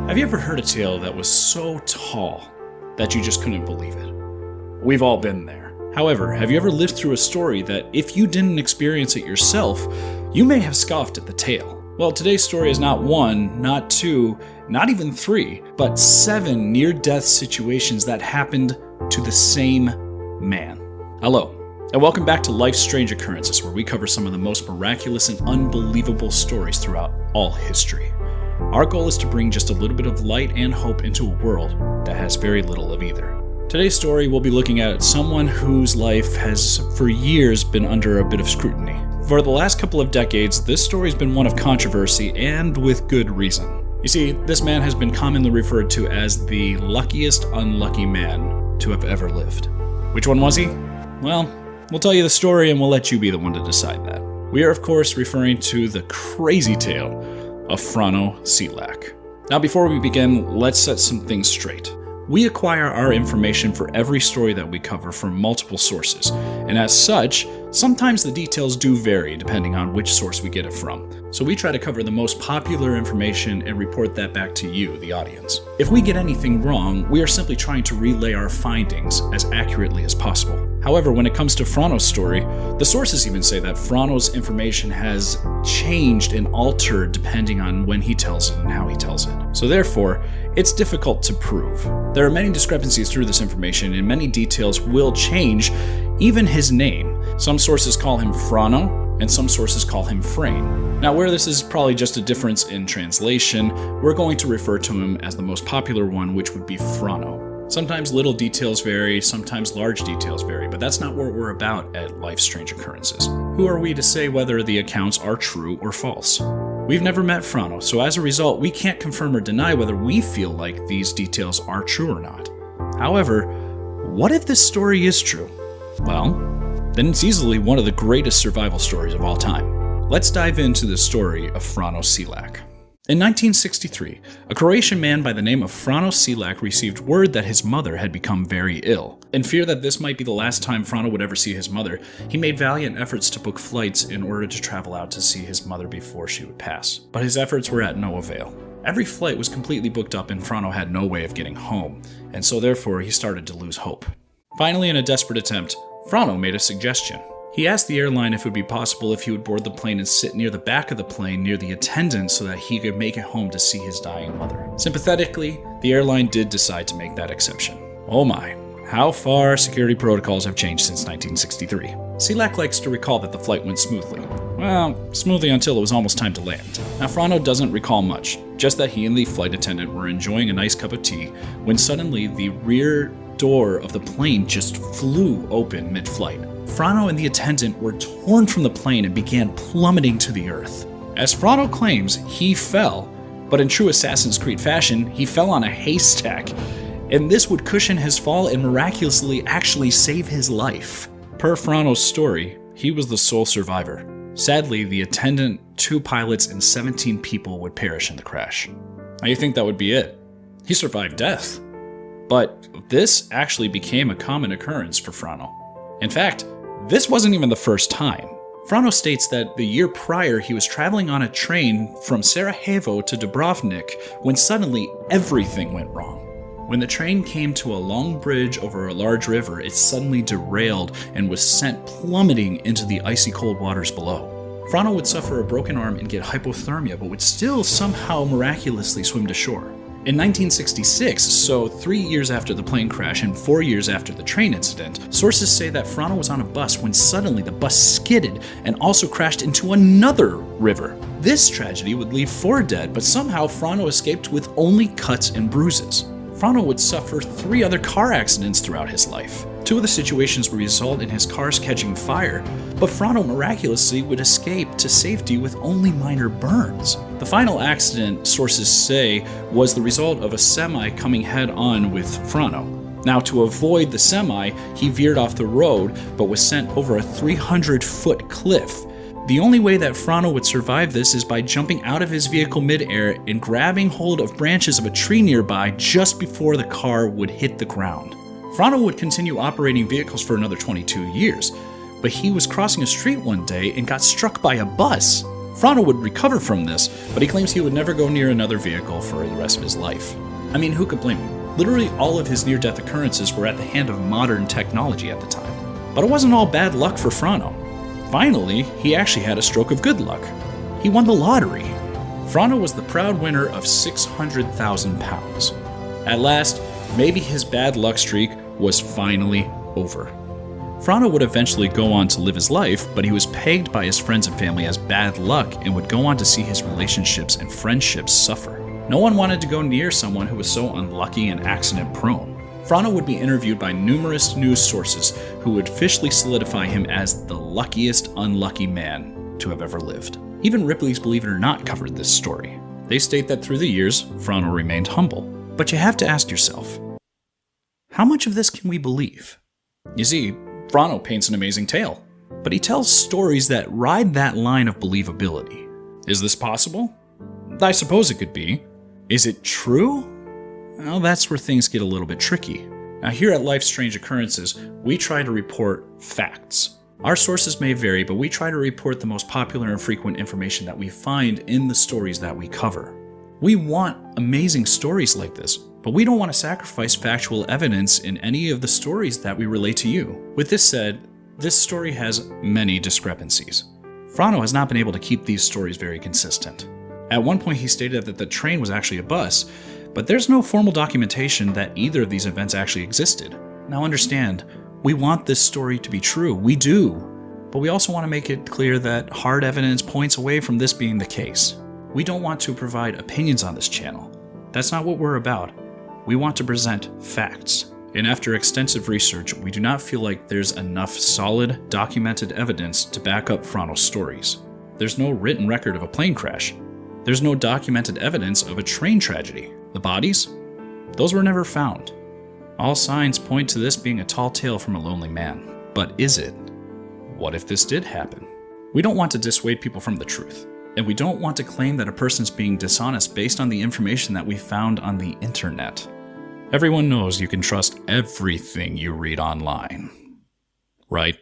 Have you ever heard a tale that was so tall that you just couldn't believe it? We've all been there. However, have you ever lived through a story that if you didn't experience it yourself, you may have scoffed at the tale? Well, today's story is not one, not two, not even three, but 7 near-death situations that happened to the same man. Hello, and welcome back to Life's Strange Occurrences, where we cover some of the most miraculous and unbelievable stories throughout all history. Our goal is to bring just a little bit of light and hope into a world that has very little of either. Today's story, we'll be looking at someone whose life has for years been under a bit of scrutiny. For the last couple of decades, this story's been one of controversy, and with good reason. You see, this man has been commonly referred to as the luckiest unlucky man to have ever lived. Which one was he? Well, we'll tell you the story and we'll let you be the one to decide that. We are, of course, referring to the crazy tale of Frano Selak. Now, before we begin, let's set some things straight. We acquire our information for every story that we cover from multiple sources, and as such, sometimes the details do vary depending on which source we get it from. So we try to cover the most popular information and report that back to you, the audience. If we get anything wrong, we are simply trying to relay our findings as accurately as possible. However, when it comes to Frano's story, the sources even say that Frano's information has changed and altered depending on when he tells it and how he tells it. So therefore, it's difficult to prove. There are many discrepancies through this information, and many details will change, even his name. Some sources call him Frano, and some sources call him Frane. Now, where this is probably just a difference in translation, we're going to refer to him as the most popular one, which would be Frano. Sometimes little details vary, sometimes large details vary, but that's not what we're about at Life's Strange Occurrences. Who are we to say whether the accounts are true or false? We've never met Frano, so as a result, we can't confirm or deny whether we feel like these details are true or not. However, what if this story is true? Well, then it's easily one of the greatest survival stories of all time. Let's dive into the story of Frano Selak. In 1963, a Croatian man by the name of Frano Selak received word that his mother had become very ill. In fear that this might be the last time Frano would ever see his mother, he made valiant efforts to book flights in order to travel out to see his mother before she would pass. But his efforts were at no avail. Every flight was completely booked up and Frano had no way of getting home, and so therefore he started to lose hope. Finally, in a desperate attempt, Frano made a suggestion. He asked the airline if it would be possible if he would board the plane and sit near the back of the plane near the attendant so that he could make it home to see his dying mother. Sympathetically, the airline did decide to make that exception. Oh my, how far security protocols have changed since 1963. Selak likes to recall that the flight went smoothly. Well, smoothly until it was almost time to land. Now, Frano doesn't recall much, just that he and the flight attendant were enjoying a nice cup of tea when suddenly the rear door of the plane just flew open mid-flight. Frano and the attendant were torn from the plane and began plummeting to the earth. As Frano claims, he fell, but in true Assassin's Creed fashion, he fell on a haystack, and this would cushion his fall and miraculously actually save his life. Per Frano's story, he was the sole survivor. Sadly, the attendant, 2 pilots, and 17 people would perish in the crash. Now you think that would be it? He survived death. But this actually became a common occurrence for Frano. In fact, this wasn't even the first time. Frano states that the year prior he was traveling on a train from Sarajevo to Dubrovnik when suddenly everything went wrong. When the train came to a long bridge over a large river, it suddenly derailed and was sent plummeting into the icy cold waters below. Frano would suffer a broken arm and get hypothermia, but would still somehow miraculously swim to shore. In 1966, so 3 years after the plane crash and 4 years after the train incident, sources say that Frano was on a bus when suddenly the bus skidded and also crashed into another river. This tragedy would leave 4 dead, but somehow Frano escaped with only cuts and bruises. Frano would suffer 3 other car accidents throughout his life. 2 of the situations would result in his cars catching fire, but Frano miraculously would escape to safety with only minor burns. The final accident, sources say, was the result of a semi coming head-on with Frano. Now, to avoid the semi, he veered off the road, but was sent over a 300-foot cliff. The only way that Frano would survive this is by jumping out of his vehicle mid-air and grabbing hold of branches of a tree nearby just before the car would hit the ground. Frano would continue operating vehicles for another 22 years, but he was crossing a street one day and got struck by a bus. Frano would recover from this, but he claims he would never go near another vehicle for the rest of his life. I mean, who could blame him? Literally all of his near-death occurrences were at the hand of modern technology at the time. But it wasn't all bad luck for Frano. Finally, he actually had a stroke of good luck. He won the lottery. Frano was the proud winner of £600,000. At last, maybe his bad luck streak was finally over. Frano would eventually go on to live his life, but he was pegged by his friends and family as bad luck and would go on to see his relationships and friendships suffer. No one wanted to go near someone who was so unlucky and accident-prone. Frano would be interviewed by numerous news sources who would officially solidify him as the luckiest unlucky man to have ever lived. Even Ripley's Believe It or Not covered this story. They state that through the years, Frano remained humble. But you have to ask yourself, how much of this can we believe? You see, Frano paints an amazing tale, but he tells stories that ride that line of believability. Is this possible? I suppose it could be. Is it true? Well, that's where things get a little bit tricky. Now, here at Life's Strange Occurrences, we try to report facts. Our sources may vary, but we try to report the most popular and frequent information that we find in the stories that we cover. We want amazing stories like this, but we don't want to sacrifice factual evidence in any of the stories that we relate to you. With this said, this story has many discrepancies. Frano has not been able to keep these stories very consistent. At one point he stated that the train was actually a bus, but there's no formal documentation that either of these events actually existed. Now understand, we want this story to be true, we do, but we also want to make it clear that hard evidence points away from this being the case. We don't want to provide opinions on this channel. That's not what we're about. We want to present facts. And after extensive research, we do not feel like there's enough solid, documented evidence to back up Frano's stories. There's no written record of a plane crash. There's no documented evidence of a train tragedy. The bodies? Those were never found. All signs point to this being a tall tale from a lonely man. But is it? What if this did happen? We don't want to dissuade people from the truth. And we don't want to claim that a person's being dishonest based on the information that we found on the internet. Everyone knows you can trust everything you read online. Right?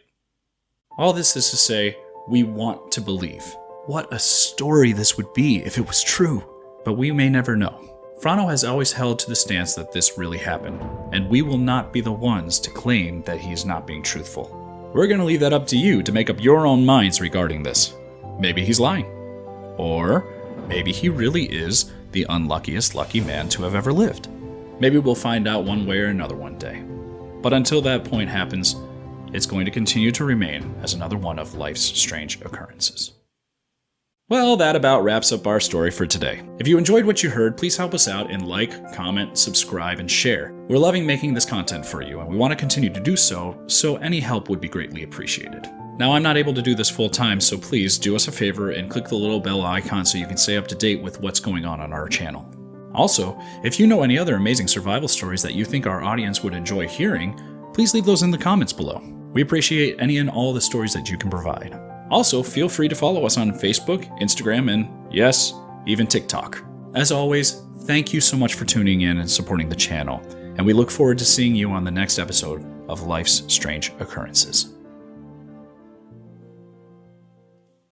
All this is to say, we want to believe. What a story this would be if it was true. But we may never know. Frano has always held to the stance that this really happened, and we will not be the ones to claim that he's not being truthful. We're going to leave that up to you to make up your own minds regarding this. Maybe he's lying. Or maybe he really is the unluckiest lucky man to have ever lived. Maybe we'll find out one way or another one day. But until that point happens, it's going to continue to remain as another one of life's strange occurrences. Well, that about wraps up our story for today. If you enjoyed what you heard, please help us out and like, comment, subscribe, and share. We're loving making this content for you, and we want to continue to do so any help would be greatly appreciated. Now, I'm not able to do this full time, so please do us a favor and click the little bell icon so you can stay up to date with what's going on our channel. Also, if you know any other amazing survival stories that you think our audience would enjoy hearing, please leave those in the comments below. We appreciate any and all the stories that you can provide. Also, feel free to follow us on Facebook, Instagram, and yes, even TikTok. As always, thank you so much for tuning in and supporting the channel, and we look forward to seeing you on the next episode of Life's Strange Occurrences.